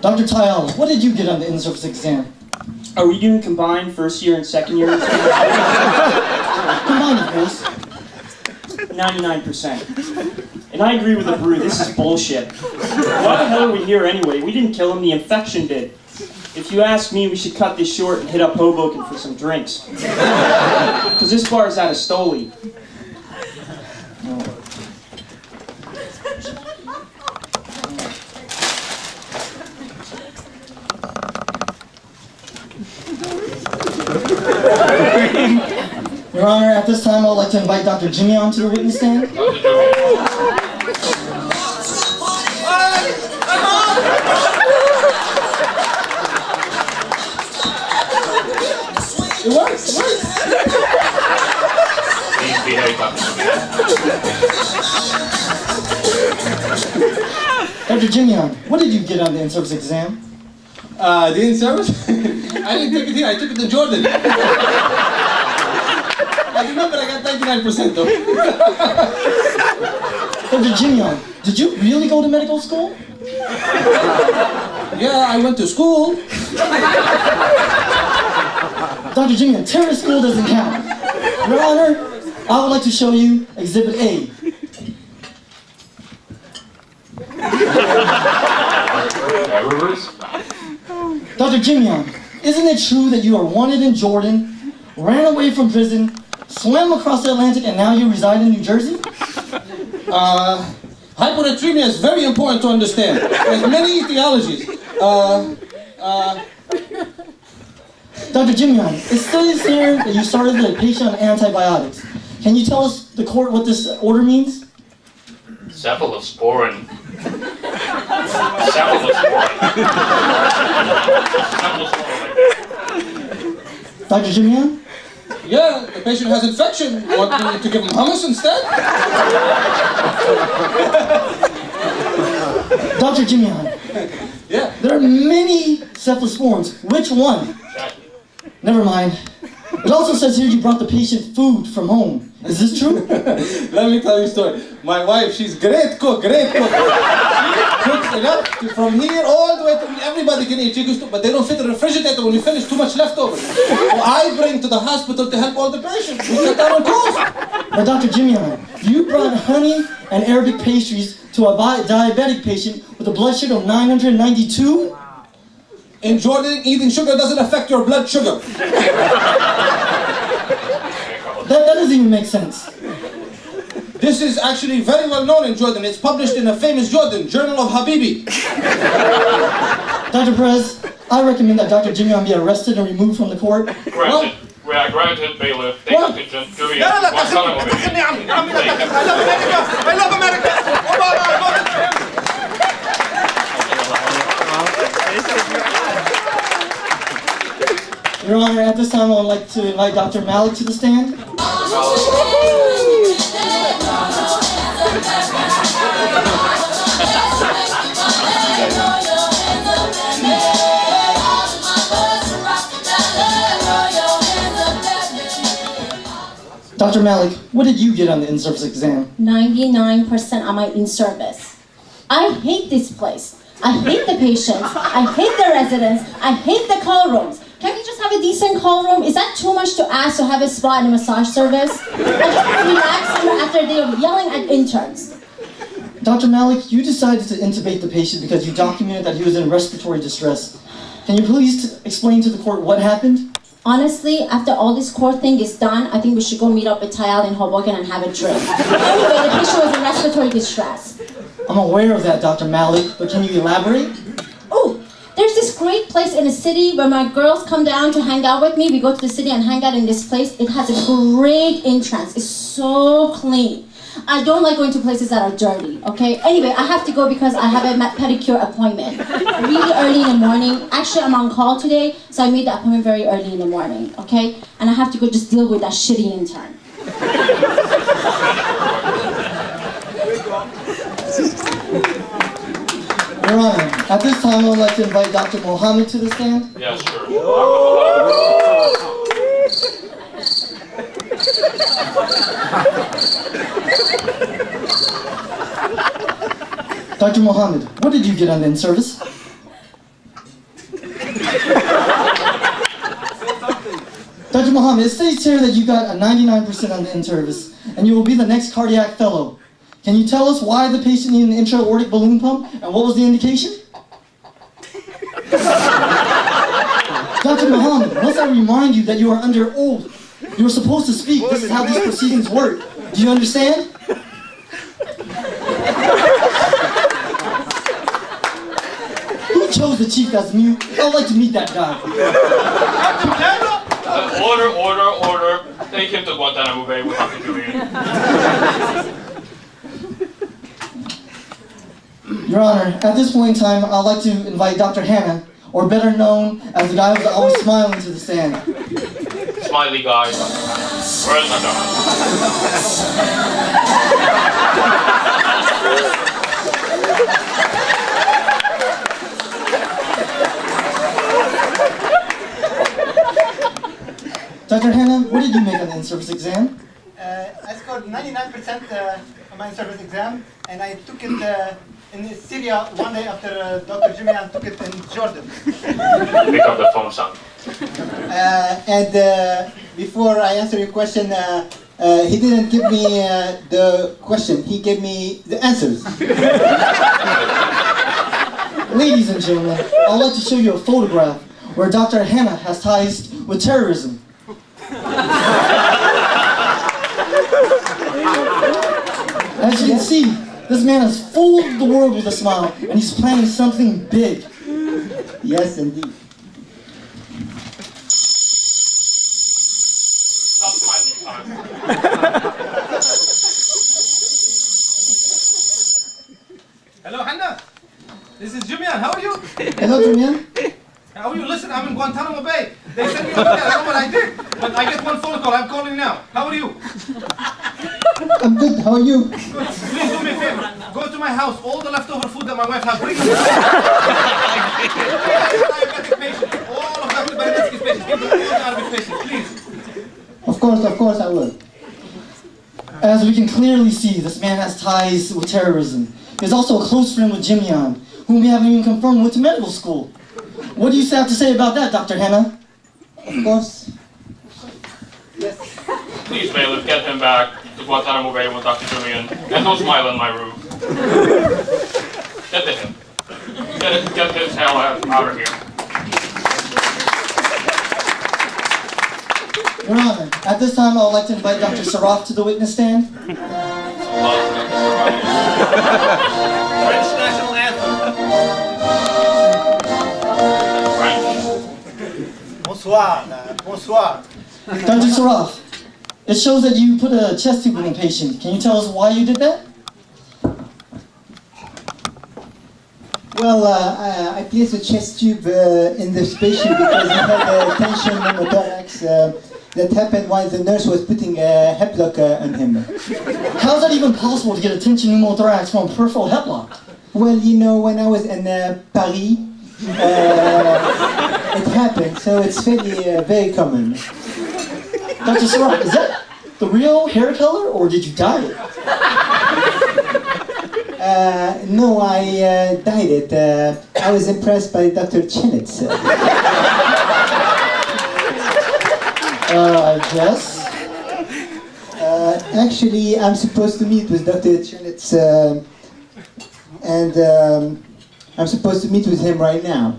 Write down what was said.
Dr. Tyal, what did you get on the in-service exam? Are we doing combined first year and second year? Combined, of course. 99%. And I agree with the brew, this is bullshit. Why the hell are we here anyway? We didn't kill him, the infection did. If you ask me, we should cut this short and hit up Hoboken for some drinks. Because this bar is out of Stoli. Your Honor, at this time I would like to invite Dr. Jimmy on to the witness stand. It works, it works. Please behave, Dr. Jimmy, what did you get on the in-service exam? The in-service? I didn't take it here, I took it in Jordan. I remember I got 99% though. Dr. Jimmy, did you really go to medical school? Yeah, I went to school. Dr. Jimmy, terrorist school doesn't count. Your Honor, I would like to show you Exhibit A. Dr. Jimmy, isn't it true that you are wanted in Jordan, ran away from prison, swam across the Atlantic, and now you reside in New Jersey? Hyponatremia is very important to understand. There's many etiologies. Dr. Jimmy, it says here that you started the patient on antibiotics. Can you tell us, the court, what this order means? Cephalosporin. Dr. Jimmy? Yeah, the patient has infection. You want me to give him hummus instead? Dr. Jimmy, Yeah. there are many cephalosporins. Which one? Never mind. It also says here you brought the patient food from home. Is this true? Let me tell you a story. My wife, she's great cook, great cook. She cooks enough from here all the way to everybody can eat. She goes to, but they don't fit the refrigerator when you finish, too much leftovers. So I bring to the hospital to help all the patients. We cut down on cost. Now, Dr. Jimmy, you brought honey and Arabic pastries to a diabetic patient with a blood sugar of 992? In Jordan, eating sugar doesn't affect your blood sugar. That doesn't even make sense. This is actually very well known in Jordan. It's published in a famous Jordan, Journal of Habibi. Dr. Perez, I recommend that Dr. Jimmy be arrested and removed from the court. Granted. We are granted bailiff. Take What? attention. Jury. لا لا دخلني دخلني يا عمي I love America I love America Obama I voted for him. Your Honor, at this time I would like to invite Dr. Malik to the stand. Dr. Malik, what did you get on the in-service exam? 99% on my in-service. I hate this place. I hate the patients. I hate the residents. I hate the call rooms. Can we just have a decent call room? Is that too much to ask to have a spa and a massage service? I just want to relax after they're yelling at interns. Dr. Malik, you decided to intubate the patient because you documented that he was in respiratory distress. Can you please explain to the court what happened? Honestly, after all this court thing is done, I think we should go meet up with Tyal in Hoboken and have a drink. Anyway, the patient was in respiratory distress. I'm aware of that, Dr. Malik, but can you elaborate? Oh, there's this great place in the city where my girls come down to hang out with me. We go to the city and hang out in this place. It has a great entrance. It's so clean. I don't like going to places that are dirty, okay? Anyway, I have to go because I have a pedicure appointment. Really early in the morning. Actually, I'm on call today, so I made the appointment very early in the morning, okay? And I have to go just deal with that shitty intern. Your Honor, at this time I would like to invite Dr. Mohammed to the stand. Yeah, sure. Dr. Mohammed, what did you get on the in-service? Dr. Mohammed, it states here that you got a 99% on the in-service, and you will be the next cardiac fellow. Can you tell us why the patient needed an intra-aortic balloon pump, and what was the indication? Dr. Mohammed, must I remind you that you are under oath? You are supposed to speak. This is how these proceedings work. Do you understand? Who chose the chief as mute? I'd like to meet that guy. Order. Take him to Guantanamo Bay with Dr. Julian. Your Honor, at this point in time, I'd like to invite Dr. Hannah, or better known as the guy who's always smiling, to the stand. Smiley guy. Where's my dog? Dr. Hannah, what did you make on the in-service exam? I scored 99% on my service exam, and I took it in Syria one day after Dr. Jimian took it in Jordan. Pick up the phone, son. And before I answer your question, he didn't give me the question, he gave me the answers. Ladies and gentlemen, I'd like to show you a photograph where Dr. Hannah has ties with terrorism. As you can see, this man has fooled the world with a smile, and he's planning something big. Yes, indeed. Stop smiling, son. Hello, Hannah. This is Jumian. How are you? Hello, Julian. How are you? Listen, I'm in Guantanamo Bay. They sent me over there. I don't know what I did. But I get one phone call. I'm calling now. How are you? I'm good, how are you? Good. Please do me a favor. Go to my house. All the leftover food that my wife has, bring it. Diabetic patient. All of Dr. Benedict's patients. Give them all diabetic patients, please. Of course I will. As we can clearly see, this man has ties with terrorism. He's also a close friend with Jimian, whom we haven't even confirmed went to medical school. What do you have to say about that, Dr. Hannah? Of course. Yes. Please, bailiff, get him back to Guantanamo Bay with Dr. Julian. And don't smile on my roof. Get to him. Get his hell out of here. Your Honor, at this time I would like to invite Dr. Saraf to the witness stand. French national anthem. Bonsoir. Dr. Saraf, it shows that you put a chest tube in a patient. Can you tell us why you did that? Well, I placed a chest tube in this patient because he had a tension pneumothorax that happened while the nurse was putting a hep lock on him. How is that even possible to get a tension pneumothorax from a peripheral hep lock? Well, you know, when I was in Paris, it happened, so it's very common. Dr. Saraf, is that the real hair color or did you dye it? No, I dyed it. I was impressed by Dr. Chenitz. I guess. Actually, I'm supposed to meet with Dr. Chenitz, and I'm supposed to meet with him right now.